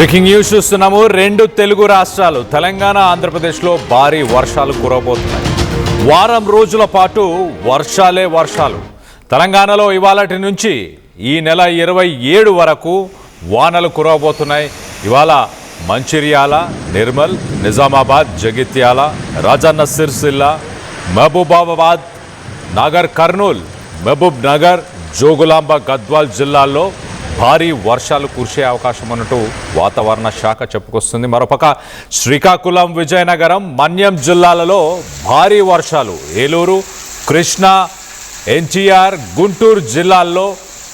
Breaking news చూస్తున్నాము. రెండు తెలుగు రాష్ట్రాలు తెలంగాణ ఆంధ్రప్రదేశ్లో భారీ వర్షాలు కురవబోతున్నాయి. వారం రోజుల పాటు వర్షాలు. తెలంగాణలో ఇవాళటి నుంచి ఈ నెల 27 వరకు వానలు కురవబోతున్నాయి. ఇవాళ మంచిర్యాల, నిర్మల్, నిజామాబాద్, జగిత్యాల, రాజన్న సిరిసిల్ల, మహబూబాబాద్, నాగర్ కర్నూల్, మహబూబ్ నగర్, జోగులాంబ, గద్వాల్ జిల్లాల్లో భారీ వర్షాలు కురిసే అవకాశం ఉన్నట్టు వాతావరణ శాఖ చెప్పుకొస్తుంది. మరోపక్క శ్రీకాకుళం, విజయనగరం, మన్యం జిల్లాలలో భారీ వర్షాలు, ఏలూరు, కృష్ణా, ఎన్టీఆర్, గుంటూరు జిల్లాల్లో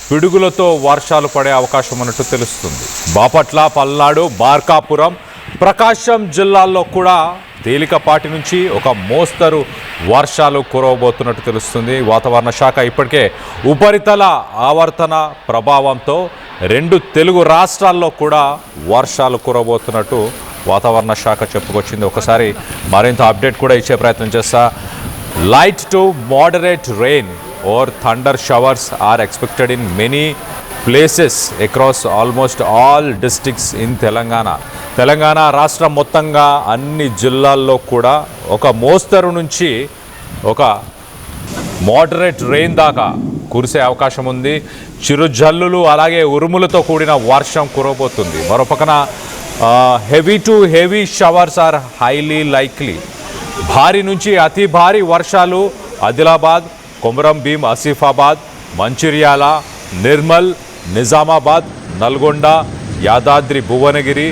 పిడుగులతో వర్షాలు పడే అవకాశం ఉన్నట్టు తెలుస్తుంది. బాపట్ల, పల్నాడు, మార్కాపురం, ప్రకాశం జిల్లాల్లో కూడా తేలికపాటి నుంచి ఒక మోస్తరు వర్షాలు కురవబోతున్నట్టు తెలుస్తుంది. వాతావరణ శాఖ ఇప్పటికే ఉపరితల ఆవర్తన ప్రభావంతో రెండు తెలుగు రాష్ట్రాల్లో కూడా వర్షాలు కురవబోతున్నట్టు వాతావరణ శాఖ చెప్పుకొచ్చింది. ఒకసారి మరింత అప్డేట్ కూడా ఇచ్చే ప్రయత్నం చేస్తా. Light to moderate rain or thunder showers are expected in many places across almost all districts in Telangana రాష్ట్రం మొత్తంగా అన్ని జిల్లాల్లో కూడా ఒక మోస్తరు నుంచి ఒక మోడరేట్ రెయిన్ దాకా కురిసే అవకాశం ఉంది. చిరుజల్లులు అలాగే ఉరుములతో కూడిన వర్షం కురవబోతుంది. మరోపక్కన heavy to heavy showers are highly likely. భారీ నుంచి అతి భారీ వర్షాలు ఆదిలాబాద్, కొమరం భీం, ఆసిఫాబాద్, మంచిర్యాల, నిర్మల్, నిజామాబాద్, నల్గొండ, యాదాద్రి, భువనగిరి,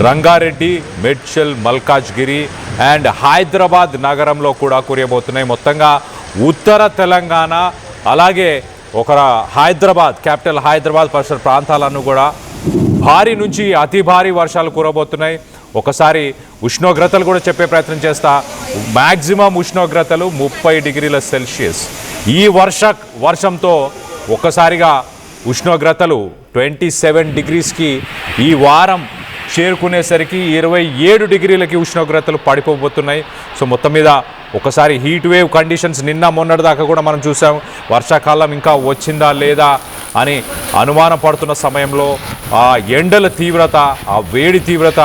రంగారెడ్డి, మేడ్చల్, మల్కాజ్గిరి అండ్ హైదరాబాద్ నగరంలో కూడా కురియబోతున్నాయి. మొత్తంగా ఉత్తర తెలంగాణ అలాగే ఒక హైదరాబాద్, క్యాపిటల్ హైదరాబాద్ పరిసర ప్రాంతాలను కూడా భారీ నుంచి అతి భారీ వర్షాలు కురవబోతున్నాయి. ఒకసారి ఉష్ణోగ్రతలు కూడా చెప్పే ప్రయత్నం చేస్తా. మ్యాక్సిమం ఉష్ణోగ్రతలు 30 డిగ్రీల సెల్సియస్. ఈ వర్షంతో ఒక్కసారిగా ఉష్ణోగ్రతలు 27 డిగ్రీస్కి ఈ వారం చేరుకునేసరికి 27 డిగ్రీలకి ఉష్ణోగ్రతలు పడిపోబోతున్నాయి. సో మొత్తం మీద ఒకసారి హీట్ వేవ్ కండిషన్స్ నిన్న మొన్నటి దాకా కూడా మనం చూసాం. వర్షాకాలం ఇంకా వచ్చిందా లేదా అని అనుమానం పడుతున్న సమయంలో ఆ ఎండల తీవ్రత, ఆ వేడి తీవ్రత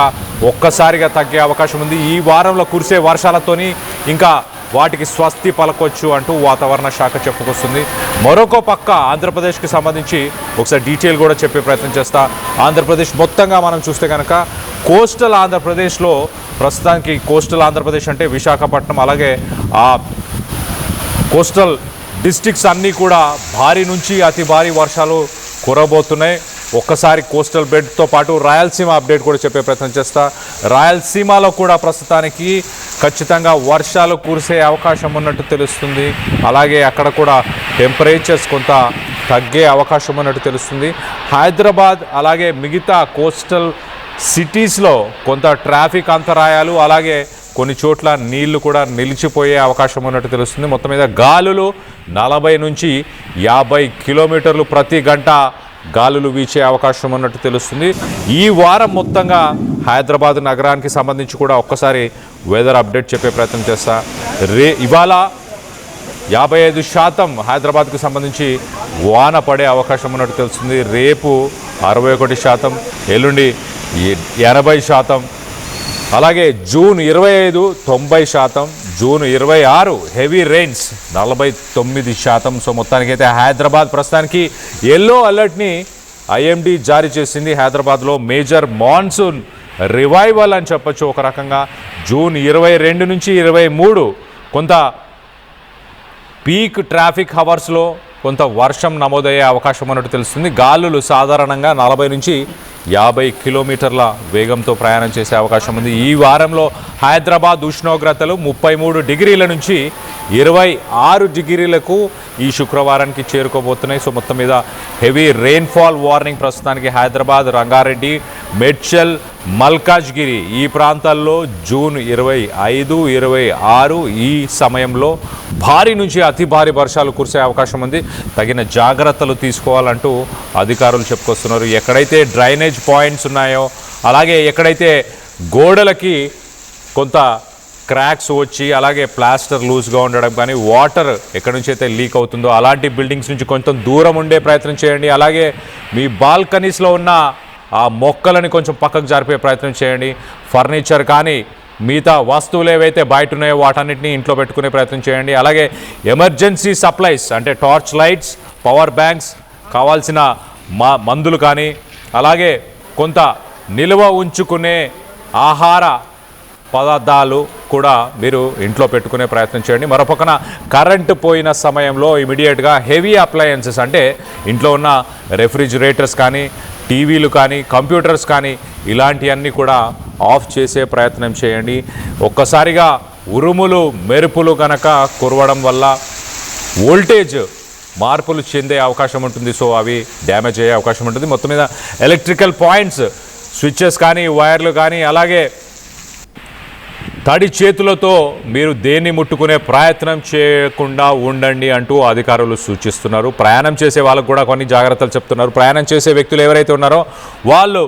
ఒక్కసారిగా తగ్గే అవకాశం ఉంది. ఈ వారంలో కురిసే వర్షాలతోని ఇంకా వాటికి స్వస్తి పలకొచ్చు అంటూ వాతావరణ శాఖ చెప్పుకొస్తుంది. మరొక పక్క ఆంధ్రప్రదేశ్కి సంబంధించి ఒకసారి డీటెయిల్ కూడా చెప్పే ప్రయత్నం చేస్తా. ఆంధ్రప్రదేశ్ మొత్తంగా మనం చూస్తే కనుక కోస్టల్ ఆంధ్రప్రదేశ్లో ప్రస్తుతానికి కోస్టల్ ఆంధ్రప్రదేశ్ అంటే విశాఖపట్నం అలాగే ఆ కోస్టల్ డిస్ట్రిక్ట్స్ అన్నీ కూడా భారీ నుంచి అతి భారీ వర్షాలు కురవబోతున్నాయి. ఒక్కసారి కోస్టల్ బెల్ట్తో పాటు రాయలసీమ అప్డేట్ కూడా చెప్పే ప్రయత్నం చేస్తా. రాయలసీమలో కూడా ప్రస్తుతానికి ఖచ్చితంగా వర్షాలు కురిసే అవకాశం ఉన్నట్టు తెలుస్తుంది. అలాగే అక్కడ కూడా టెంపరేచర్స్ కొంత తగ్గే అవకాశం ఉన్నట్టు తెలుస్తుంది. హైదరాబాద్ అలాగే మిగతా కోస్టల్ సిటీస్లో కొంత ట్రాఫిక్ అంతరాయాలు అలాగే కొన్ని చోట్ల నీళ్లు కూడా నిలిచిపోయే అవకాశం ఉన్నట్టు తెలుస్తుంది. మొత్తం మీద గాలులు 40 నుంచి 50 కిలోమీటర్లు ప్రతి గంట గాలులు వీచే అవకాశం ఉన్నట్టు తెలుస్తుంది. ఈ వారం మొత్తంగా హైదరాబాద్ నగరానికి సంబంధించి కూడా ఒక్కసారి వెదర్ అప్డేట్ చెప్పే ప్రయత్నం చేస్తా. ఇవాళ 55% హైదరాబాద్కు సంబంధించి వాన పడే అవకాశం ఉన్నట్టు తెలుస్తుంది. రేపు 61%, ఎల్లుండి 80%, అలాగే June 25 90%, June 26 heavy rains 49%. So మొత్తానికైతే హైదరాబాద్ ప్రస్తుతానికి ఎల్లో అలర్ట్ని ఐఎండీ జారీ చేసింది. హైదరాబాద్లో మేజర్ మాన్సూన్ రివైవల్ అని చెప్పొచ్చు ఒక రకంగా. జూన్ 22 నుంచి 23 కొంత పీక్ ట్రాఫిక్ హవర్స్లో కొంత వర్షం నమోదయ్యే అవకాశం ఉన్నట్టు తెలుస్తుంది. గాలులు సాధారణంగా 40 నుంచి 50 కిలోమీటర్ల వేగంతో ప్రయాణం చేసే అవకాశం ఉంది. ఈ వారంలో హైదరాబాద్ ఉష్ణోగ్రతలు 33 డిగ్రీల నుంచి 26 డిగ్రీలకు ఈ శుక్రవారానికి చేరుకోబోతున్నాయి. సో మొత్తం మీద హెవీ రెయిన్ఫాల్ వార్నింగ్ ప్రస్తుతానికి హైదరాబాద్, రంగారెడ్డి, మేడ్చల్, మల్కాజ్గిరి ఈ ప్రాంతాల్లో జూన్ 25, 26 ఈ సమయంలో భారీ నుంచి అతి భారీ వర్షాలు కురిసే అవకాశం ఉంది. తగిన జాగ్రత్తలు తీసుకోవాలంటూ అధికారులు చెప్పుకొస్తున్నారు. ఎక్కడైతే డ్రైనేజ్ పాయింట్స్ ఉన్నాయో అలాగే ఎక్కడైతే గోడలకి కొంత క్రాక్స్ వచ్చి అలాగే ప్లాస్టర్ లూజ్గా ఉండడం కానీ వాటర్ ఎక్కడి నుంచి అయితే లీక్ అవుతుందో అలాంటి బిల్డింగ్స్ నుంచి కొంచెం దూరం ఉండే ప్రయత్నం చేయండి. అలాగే మీ బాల్కనీస్లో ఉన్న ఆ మొక్కలని కొంచెం పక్కకు జరిపే ప్రయత్నం చేయండి. ఫర్నిచర్ కానీ మిగతా వస్తువులు ఏవైతే బయట ఉన్నాయో వాటన్నిటిని ఇంట్లో పెట్టుకునే ప్రయత్నం చేయండి. అలాగే ఎమర్జెన్సీ సప్లైస్ అంటే టార్చ్ లైట్స్, పవర్ బ్యాంక్స్, కావాల్సిన మందులు కానీ అలాగే కొంత నిల్వ ఉంచుకునే ఆహార పదార్థాలు కూడా మీరు ఇంట్లో పెట్టుకునే ప్రయత్నం చేయండి. మరోపక్కన కరెంటు పోయిన సమయంలో ఇమీడియట్గా హెవీ అప్లయన్సెస్ అంటే ఇంట్లో ఉన్న రెఫ్రిజిరేటర్స్ కానీ, టీవీలు కానీ, కంప్యూటర్స్ కానీ ఇలాంటివన్నీ కూడా ఆఫ్ చేసే ప్రయత్నం చేయండి. ఒక్కసారిగా ఉరుములు మెరుపులు కనుక కురవడం వల్ల వోల్టేజ్ మార్పులు చెందే అవకాశం ఉంటుంది. సో అవి డ్యామేజ్ అయ్యే అవకాశం ఉంటుంది. మొత్తం మీద ఎలక్ట్రికల్ పాయింట్స్, స్విచ్చెస్ కానీ, వైర్లు కానీ, అలాగే తడి చేతులతో మీరు దేన్ని ముట్టుకునే ప్రయత్నం చేయకుండా ఉండండి అంటూ అధికారులు సూచిస్తున్నారు. ప్రయాణం చేసే వాళ్ళకు కూడా కొన్ని జాగ్రత్తలు చెప్తున్నారు. ప్రయాణం చేసే వ్యక్తులు ఎవరైతే ఉన్నారో వాళ్ళు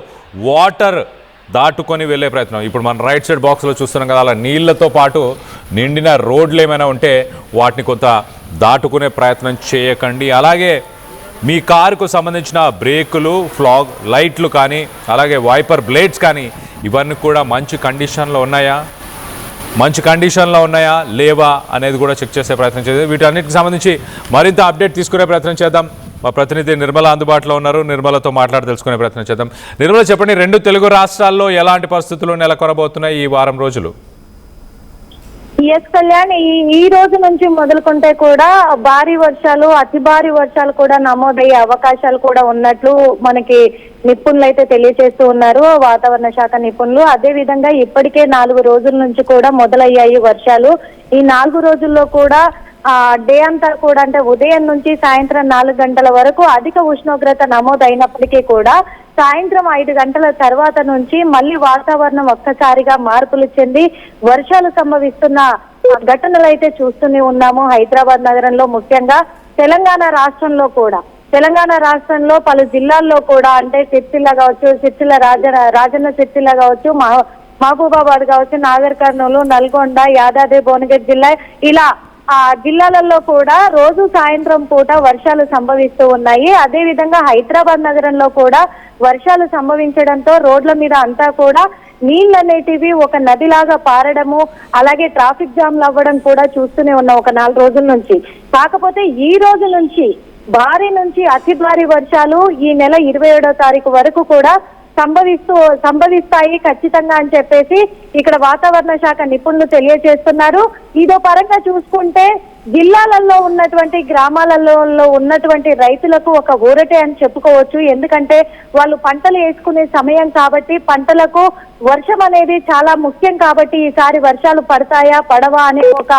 వాటర్ దాటుకొని వెళ్ళే ప్రయత్నం. ఇప్పుడు మనం రైట్ సైడ్ బాక్స్లో చూస్తున్నాం కదా, అలా నీళ్లతో పాటు నిండిన రోడ్లు ఏమైనా ఉంటే వాటిని కొంత దాటుకునే ప్రయత్నం చేయకండి. అలాగే మీ కారుకు సంబంధించిన బ్రేకులు, ఫ్లాగ్ లైట్లు కానీ, అలాగే వైపర్ బ్లేడ్స్ కానీ ఇవన్నీ కూడా మంచి కండిషన్లో ఉన్నాయా లేవా అనేది కూడా చెక్ చేసే ప్రయత్నం చేద్దాం. వీటన్నిటికి సంబంధించి మరింత అప్డేట్ తీసుకునే ప్రయత్నం చేద్దాం. మా ప్రతినిధి నిర్మల అందుబాటులో ఉన్నారు. నిర్మలతో మాట్లాడి తెలుసుకునే ప్రయత్నం చేద్దాం. నిర్మల, చెప్పండి, 2 తెలుగు రాష్ట్రాల్లో ఎలాంటి పరిస్థితులు నెలకొనబోతున్నాయి ఈ వారం రోజులు? ఎస్ కళ్యాణ్, ఈ రోజు నుంచి మొదలుకుంటే కూడా భారీ వర్షాలు, అతి భారీ వర్షాలు కూడా నమోదయ్యే అవకాశాలు కూడా ఉన్నట్లు మనకి నిపుణులు అయితే తెలియజేస్తూ ఉన్నారు, వాతావరణ శాఖ నిపుణులు. అదే విధంగా ఇప్పటికే 4 రోజుల నుంచి కూడా మొదలయ్యాయి వర్షాలు. ఈ 4 రోజుల్లో కూడా డే అంతా కూడా అంటే ఉదయం నుంచి సాయంత్రం 4 గంటల వరకు అధిక ఉష్ణోగ్రత నమోదైనప్పటికీ కూడా సాయంత్రం 5 గంటల తర్వాత నుంచి మళ్ళీ వాతావరణం ఒక్కసారిగా మార్పులు చెంది వర్షాలు సంభవిస్తున్న ఘటనలు అయితే చూస్తూనే ఉన్నాము. హైదరాబాద్ నగరంలో, ముఖ్యంగా తెలంగాణ రాష్ట్రంలో పలు జిల్లాల్లో కూడా అంటే సిరిసిల్ల కావచ్చు, రాజన్న సిరిసిల్ల కావచ్చు, మహబూబాబాద్ కావచ్చు, నాగర్ కర్నూలు, నల్గొండ, యాదాద్రి భువనగిరి జిల్లా, ఇలా ఆ జిల్లాలలో కూడా రోజు సాయంత్రం పూట వర్షాలు సంభవిస్తూ ఉన్నాయి. అదే విధంగా హైదరాబాద్ నగరంలో కూడా వర్షాలు సంభవించడంతో రోడ్ల మీద అంతా కూడా నీళ్ళు అనేటివి ఒక నదిలాగా పారడము, అలాగే ట్రాఫిక్ జామ్లు అవ్వడం కూడా చూస్తూనే ఉన్నాం ఒక 4 రోజుల నుంచి. కాకపోతే ఈ రోజు నుంచి భారీ నుంచి అతి భారీ వర్షాలు ఈ నెల 27వ తారీఖు వరకు కూడా సంభవిస్తాయి ఖచ్చితంగా అని చెప్పేసి ఇక్కడ వాతావరణ శాఖ నిపుణులు తెలియజేస్తున్నారు. ఇదో పరంగా చూసుకుంటే జిల్లాలలో ఉన్నటువంటి గ్రామాలలో ఉన్నటువంటి రైతులకు ఒక ఊరటే అని చెప్పుకోవచ్చు. ఎందుకంటే వాళ్ళు పంటలు వేసుకునే సమయం కాబట్టి పంటలకు వర్షం అనేది చాలా ముఖ్యం కాబట్టి ఈసారి వర్షాలు పడతాయా పడవా అనే ఒక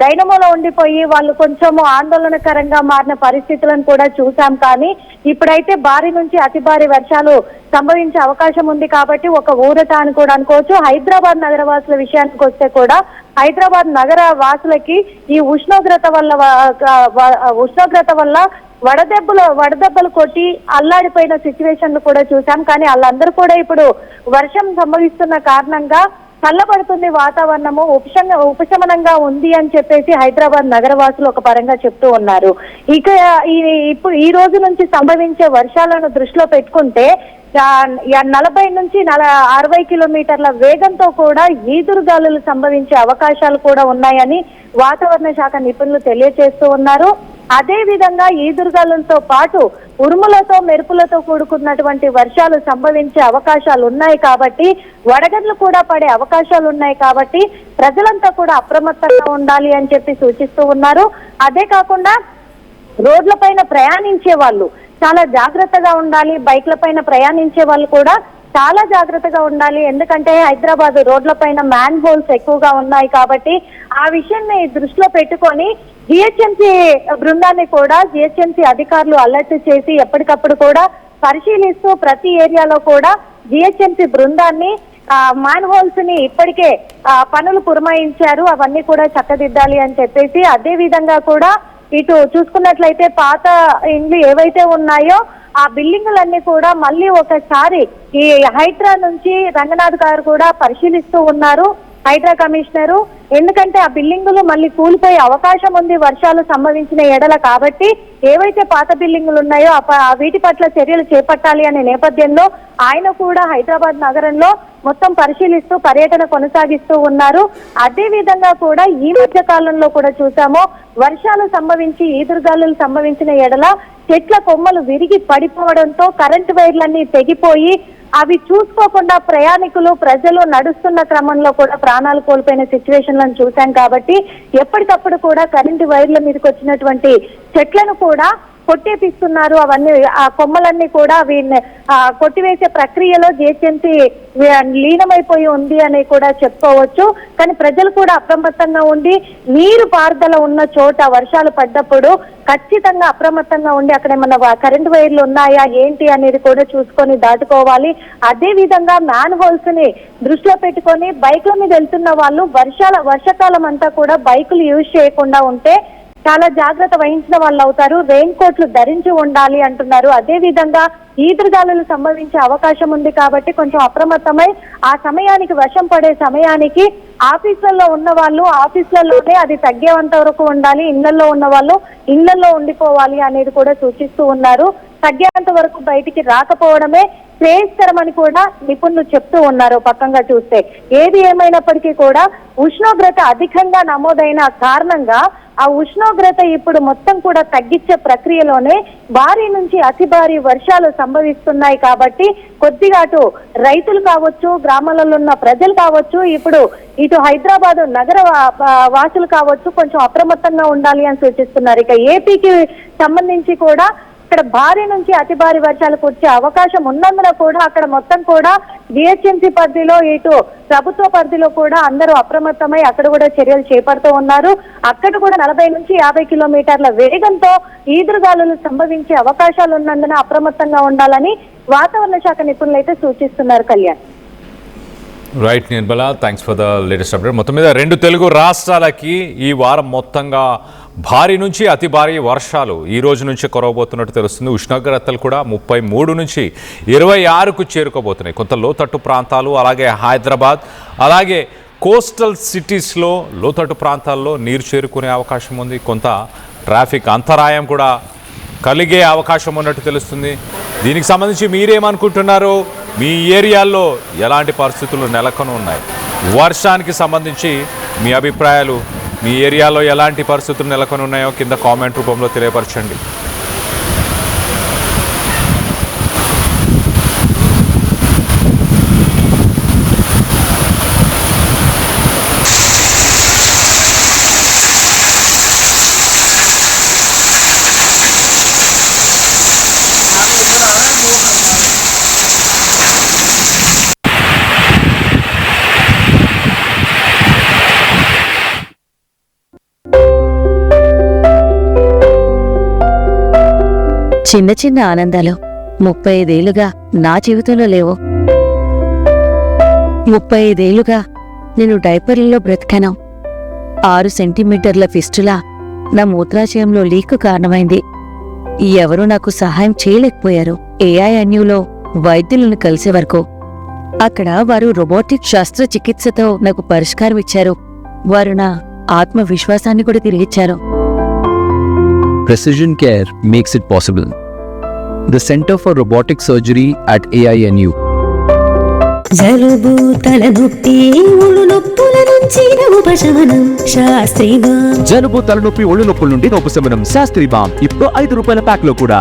డైనమోలో ఉండిపోయి వాళ్ళు కొంచెము ఆందోళనకరంగా మారిన పరిస్థితులను కూడా చూసాం. కానీ ఇప్పుడైతే భారీ నుంచి అతి భారీ వర్షాలు సంభవించే అవకాశం ఉంది కాబట్టి ఒక ఊరట అని కూడా అనుకోవచ్చు. హైదరాబాద్ నగర వాసుల విషయానికి వస్తే కూడా హైదరాబాద్ నగర వాసులకి ఈ ఉష్ణోగ్రత వల్ల వడదెబ్బలు కొట్టి అల్లాడిపోయిన సిచ్యువేషన్లు కూడా చూసాం. కానీ వాళ్ళందరూ కూడా ఇప్పుడు వర్షం సంభవిస్తున్న కారణంగా చల్లబడుతుంది, వాతావరణము ఉపశమనంగా ఉంది అని చెప్పేసి హైదరాబాద్ నగరవాసులు ఒక పరంగా చెప్తూ ఉన్నారు. ఇక ఇప్పుడు ఈ రోజు నుంచి సంభవించే వర్షాలను దృష్టిలో పెట్టుకుంటే 40 నుంచి 60 కిలోమీటర్ల వేగంతో కూడా ఈదురుగాలులు సంభవించే అవకాశాలు కూడా ఉన్నాయని వాతావరణ శాఖ నిపుణులు తెలియజేస్తూ ఉన్నారు. అదే విధంగా ఈదురుగాలులతో పాటు ఉరుములతో మెరుపులతో కూడుకున్నటువంటి వర్షాలు సంభవించే అవకాశాలు ఉన్నాయి కాబట్టి వడగడ్లు కూడా పడే అవకాశాలు ఉన్నాయి కాబట్టి ప్రజలంతా కూడా అప్రమత్తంగా ఉండాలి అని చెప్పి సూచిస్తూ ఉన్నారు. అదే కాకుండా రోడ్ల పైన ప్రయాణించే వాళ్ళు చాలా జాగ్రత్తగా ఉండాలి. బైక్ల పైన ప్రయాణించే వాళ్ళు కూడా చాలా జాగ్రత్తగా ఉండాలి. ఎందుకంటే హైదరాబాద్ రోడ్ల పైన మ్యాన్ హోల్స్ ఎక్కువగా ఉన్నాయి కాబట్టి ఆ విషయాన్ని దృష్టిలో పెట్టుకొని జిహెచ్ఎంసీ బృందాన్ని కూడా జిహెచ్ఎంసీ అధికారులు అలర్ట్ చేసి ఎప్పటికప్పుడు కూడా పరిశీలిస్తూ ప్రతి ఏరియాలో కూడా జిహెచ్ఎంసీ బృందాన్ని మ్యాన్ హోల్స్ ని ఇప్పటికే పనులు పురమాయించారు, అవన్నీ కూడా చక్కదిద్దాలి అని చెప్పేసి. అదే విధంగా కూడా ఇటు చూసుకున్నట్లయితే పాత ఇండ్లు ఏవైతే ఉన్నాయో ఆ బిల్డింగులన్నీ కూడా మళ్ళీ ఒకసారి ఈ హైడ్రా నుంచి రంగనాథ్ గారు కూడా పరిశీలిస్తూ ఉన్నారు, హైడ్రా కమిషనరు. ఎందుకంటే ఆ బిల్డింగులు మళ్ళీ కూలిపోయే అవకాశం ఉంది వర్షాలు సంభవించిన ఎడల. కాబట్టి ఏవైతే పాత బిల్డింగులు ఉన్నాయో వీటి పట్ల చర్యలు చేపట్టాలి అనే నేపథ్యంలో ఆయన కూడా హైదరాబాద్ నగరంలో మొత్తం పరిశీలిస్తూ పర్యటన కొనసాగిస్తూ ఉన్నారు. అదే విధంగా కూడా ఈ మధ్య కాలంలో కూడా చూసాము, వర్షాలు సంభవించి ఈదురుగాలులు సంభవించిన ఎడల చెట్ల కొమ్మలు విరిగి పడిపోవడంతో కరెంటు వైర్లన్నీ తెగిపోయి అవి చూసుకోకుండా ప్రజలు నడుస్తున్న క్రమంలో కూడా ప్రాణాలు కోల్పోయిన సిచ్యువేషన్లను చూశాం. కాబట్టి ఎప్పటికప్పుడు కూడా కరెంటు వైర్ల మీదకి వచ్చినటువంటి చెట్లను కూడా కొట్టేపిస్తున్నారు. అవన్నీ ఆ కొమ్మలన్నీ కూడా కొట్టివేసే ప్రక్రియలో జిహెచ్ఎంసీ లీనమైపోయి ఉంది అని కూడా చెప్పుకోవచ్చు. కానీ ప్రజలు కూడా అప్రమత్తంగా ఉండి నీరు పారుదల ఉన్న చోట వర్షాలు పడ్డప్పుడు ఖచ్చితంగా అప్రమత్తంగా ఉండి అక్కడ ఏమన్నా కరెంటు వైర్లు ఉన్నాయా ఏంటి అనేది కూడా చూసుకొని దాటుకోవాలి. అదే విధంగా మ్యాన్ హోల్స్ ని దృష్టిలో పెట్టుకొని బైక్ల మీద వెళ్తున్న వాళ్ళు వర్షాకాలం అంతా కూడా బైకులు యూజ్ చేయకుండా ఉంటే చాలా జాగ్రత్త వహించిన వాళ్ళు అవుతారు. రెయిన్ కోట్లు ధరించి ఉండాలి అంటున్నారు. అదే విధంగా ఈదురుగాలులు సంభవించే అవకాశం ఉంది కాబట్టి కొంచెం అప్రమత్తమై ఆ సమయానికి వర్షం పడే సమయానికి ఆఫీసులలో ఉన్న వాళ్ళు ఆఫీసులలోనే అది తగ్గేంత వరకు ఉండాలి, ఇళ్లలో ఉన్న వాళ్ళు ఇళ్లలో ఉండిపోవాలి అనేది కూడా సూచిస్తూ ఉన్నారు. తగ్గేంత వరకు బయటికి రాకపోవడమే శ్రేయస్కరమని కూడా నిపుణులు చెప్తూ ఉన్నారు. పక్కంగా చూస్తే ఏది ఏమైనప్పటికీ కూడా ఉష్ణోగ్రత అధికంగా నమోదైన కారణంగా ఆ ఉష్ణోగ్రత ఇప్పుడు మొత్తం కూడా తగ్గించే ప్రక్రియలోనే భారీ నుంచి అతి భారీ వర్షాలు సంభవిస్తున్నాయి. కాబట్టి కొద్దిగా అటు రైతులు కావచ్చు, గ్రామాలలో ఉన్న ప్రజలు కావచ్చు, ఇప్పుడు ఇటు హైదరాబాద్ నగర వాసులు కావచ్చు కొంచెం అప్రమత్తంగా ఉండాలి అని సూచిస్తున్నారు. ఇక ఏపీకి సంబంధించి కూడా ఇక్కడ భారీ నుంచి అతి భారీ వర్షాలు కురిసే అవకాశం ఉన్నందున కూడా అక్కడ మొత్తం కూడా జిహెచ్ఎంసీ పరిధిలో ఇటు ప్రభుత్వ పరిధిలో కూడా అందరూ అప్రమత్తమై అక్కడ కూడా చర్యలు చేపడుతూ ఉన్నారు. అక్కడ కూడా 40 నుంచి 50 కిలోమీటర్ల వేగంతో ఈదురుగాలులు సంభవించే అవకాశాలు ఉన్నందున అప్రమత్తంగా ఉండాలని వాతావరణ శాఖ నిపుణులు అయితే సూచిస్తున్నారు. Kalyan. Right Nirmala, thanks for the latest update. మొత్తం మీద 2 తెలుగు రాష్ట్రాలకి ఈ వారం మొత్తంగా భారీ నుంచి అతి భారీ వర్షాలు ఈ రోజు నుంచి కురవబోతున్నట్టు తెలుస్తుంది. ఉష్ణోగ్రతలు కూడా 33 నుంచి 26కు చేరుకోబోతున్నాయి. కొంత లోతట్టు ప్రాంతాలు, అలాగే హైదరాబాద్, అలాగే కోస్టల్ సిటీస్లో లోతట్టు ప్రాంతాల్లో నీరు చేరుకునే అవకాశం ఉంది. కొంత ట్రాఫిక్ అంతరాయం కూడా కలిగే అవకాశం ఉన్నట్టు తెలుస్తుంది. దీనికి సంబంధించి మీరేమనుకుంటున్నారు? మీ ఏరియాల్లో ఎలాంటి పరిస్థితులు నెలకొని ఉన్నాయి? వర్షానికి సంబంధించి మీ అభిప్రాయాలు, మీ ఏరియాలో ఎలాంటి పరిస్థితులు నెలకొని ఉన్నాయో కింద కామెంట్ రూపంలో తెలియపరచండి. చిన్న చిన్న ఆనందాలు 35 ఏళ్లుగా నా జీవితంలో లేవు. 35 ఏళ్లుగా నేను డైపర్లలో బ్రతికాను. 6 సెంటీమీటర్ల ఫిస్టులా నా మూత్రాశయంలో లీక్ కారణమైంది. ఎవరూ నాకు సహాయం చేయలేకపోయారు. ఏఐఎన్యూలో వైద్యులను కలిసే వరకు. అక్కడ వారు రోబోటిక్ శస్త్రచికిత్సతో నాకు పరిష్కారం ఇచ్చారు. వారు నా ఆత్మవిశ్వాసాన్ని కూడా తిరిగిచ్చారు. Precision Care makes it possible. The Center for Robotic Surgery at AINU. జలుబు తలనొప్పి ఒళ్ళు నొప్పుల నుంచి ఉపశమనం శాస్త్రీబామ్. జలుబు తలనొప్పి ఒళ్ళు నొప్పుల నుండి ఉపశమనం శాస్త్రీబామ్ ఇప్పుడు ₹5 ప్యాక్ లో కూడా.